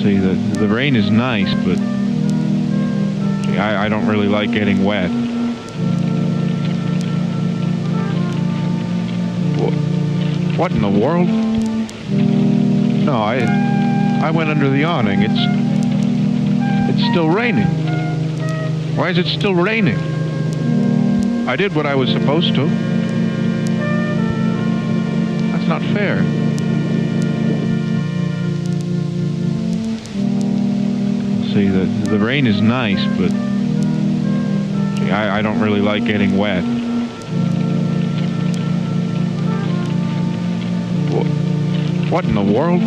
See, the rain is nice, but see, I don't really like getting wet. What in the world? No, I went under the awning. It's still raining. Why is it still raining? I did what I was supposed to. That's not fair. See, the rain is nice, but see, I don't really like getting wet. What in the world?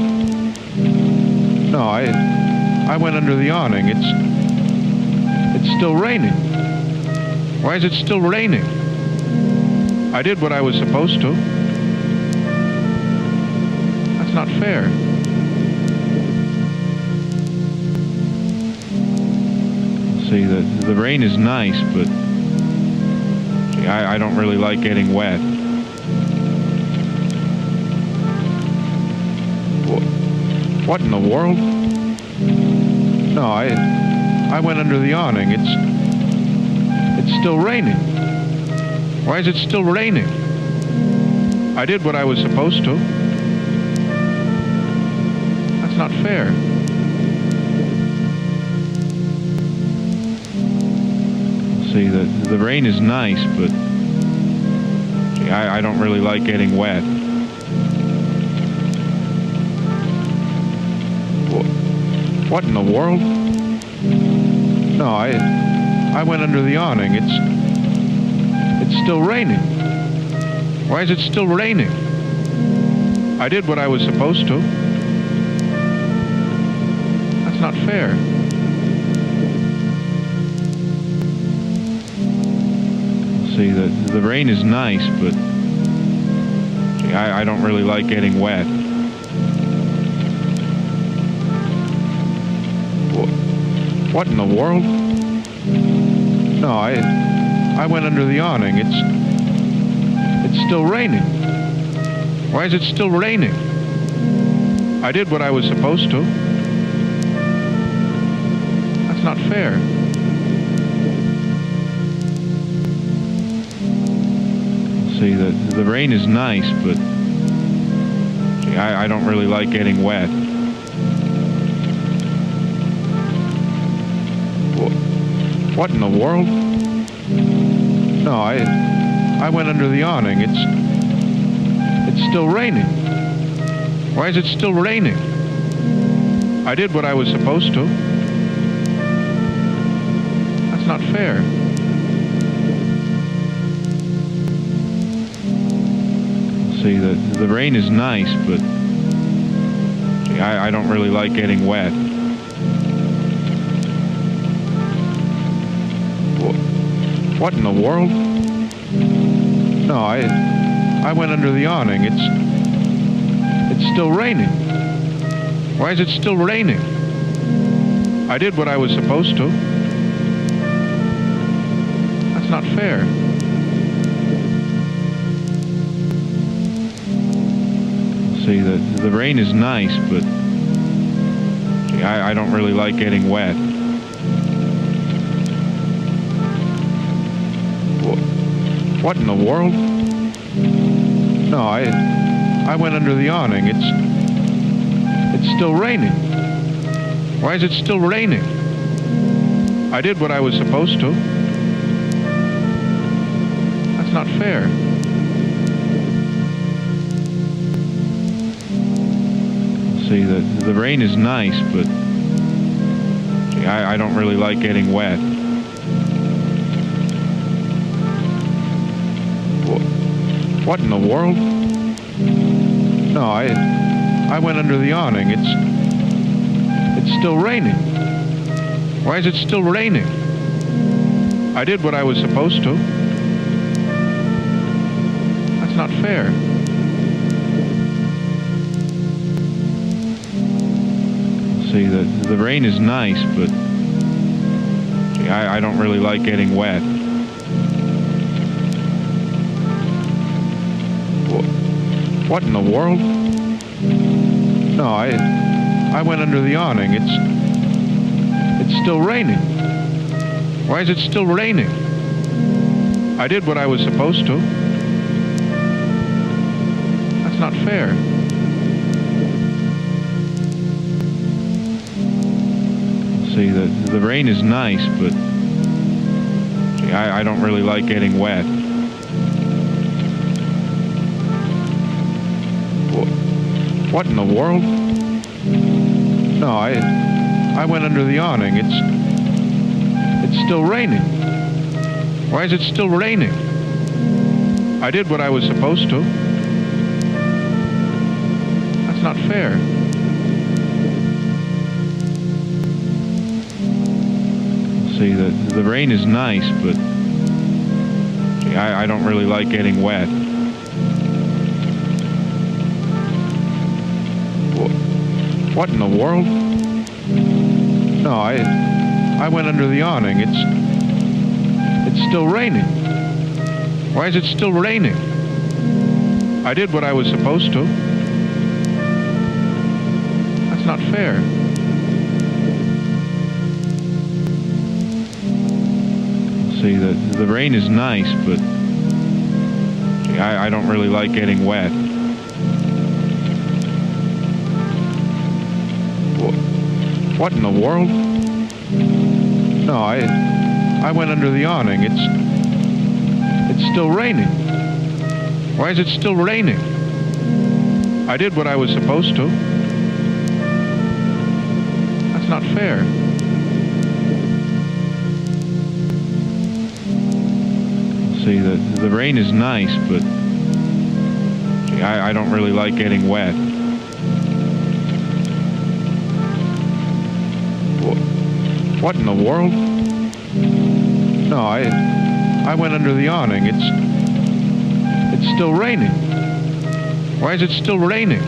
No, I went under the awning. It's still raining. Why is it still raining? I did what I was supposed to. That's not fair. See, the rain is nice, but see, I don't really like getting wet. What in the world? No, I went under the awning. It's still raining. Why is it still raining? I did what I was supposed to. That's not fair. See, the rain is nice, but see, I don't really like getting wet. What in the world? No, I went under the awning. It's still raining. Why is it still raining? I did what I was supposed to. That's not fair. See, the rain is nice, but see, I don't really like getting wet. What in the world? No, I went under the awning. It's still raining. Why is it still raining? I did what I was supposed to. That's not fair. See, the rain is nice, but see, I don't really like getting wet. What in the world? No, I went under the awning. It's still raining. Why is it still raining? I did what I was supposed to. That's not fair. See, the rain is nice, but see, I don't really like getting wet. What in the world? No, I went under the awning. It's still raining. Why is it still raining? I did what I was supposed to. That's not fair. See, the rain is nice, but see, I don't really like getting wet. What in the world? No, I went under the awning. It's still raining. Why is it still raining? I did what I was supposed to. That's not fair. See, the rain is nice, but see, I don't really like getting wet. What in the world? No, I went under the awning. It's still raining. Why is it still raining? I did what I was supposed to. That's not fair. See, the rain is nice, but see, I don't really like getting wet. What in the world? No, I went under the awning. It's still raining. Why is it still raining? I did what I was supposed to. That's not fair. See, the rain is nice, but I don't really like getting wet. What in the world? No, I went under the awning. It's still raining. Why is it still raining? I did what I was supposed to. That's not fair. See, the rain is nice, but I don't really like getting wet. What in the world? No, I went under the awning. It's still raining. Why is it still raining? I did what I was supposed to. That's not fair. See, the rain is nice, but I don't really like getting wet. What in the world? No, I went under the awning. It's still raining. Why is it still raining? I did what I was supposed to. That's not fair. See, the rain is nice, but I don't really like getting wet. What in the world? No, I went under the awning. It's still raining. Why is it still raining?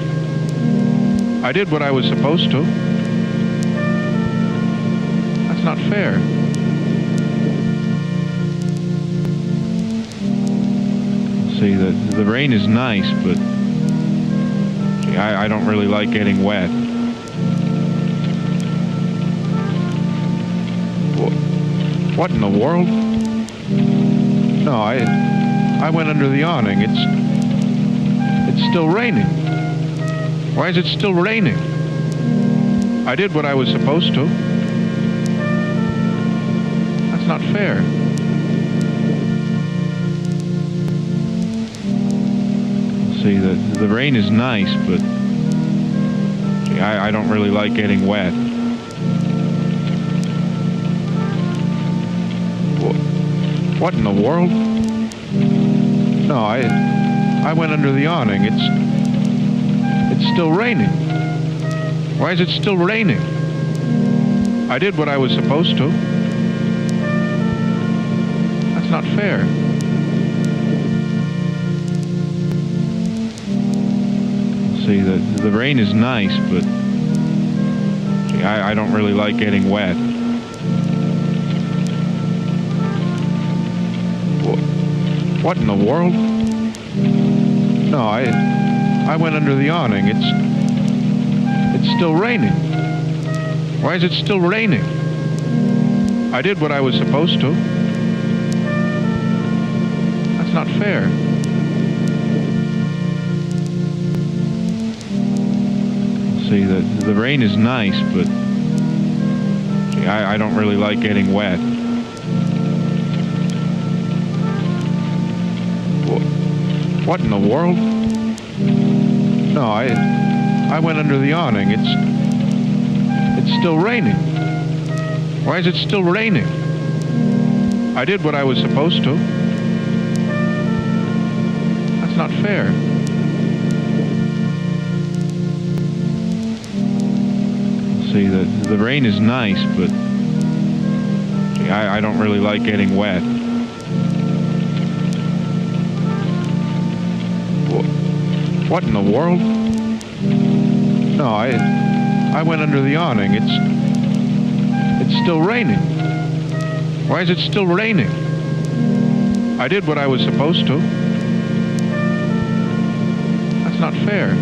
I did what I was supposed to. That's not fair. See, the rain is nice, but I don't really like getting wet. What in the world? No, I went under the awning. It's still raining. Why is it still raining? I did what I was supposed to. That's not fair. See, the rain is nice, but I don't really like getting wet. What in the world? No, I went under the awning. It's still raining. Why is it still raining? I did what I was supposed to. That's not fair. See, the rain is nice, but I don't really like getting wet. What in the world? No, I went under the awning. It's still raining. Why is it still raining? I did what I was supposed to. That's not fair. See, the rain is nice, but I don't really like getting wet. What in the world? No, I went under the awning. It's still raining. Why is it still raining? I did what I was supposed to. That's not fair. See, the rain is nice, but I don't really like getting wet. What in the world? No, I went under the awning. It's still raining. Why is it still raining? I did what I was supposed to. That's not fair.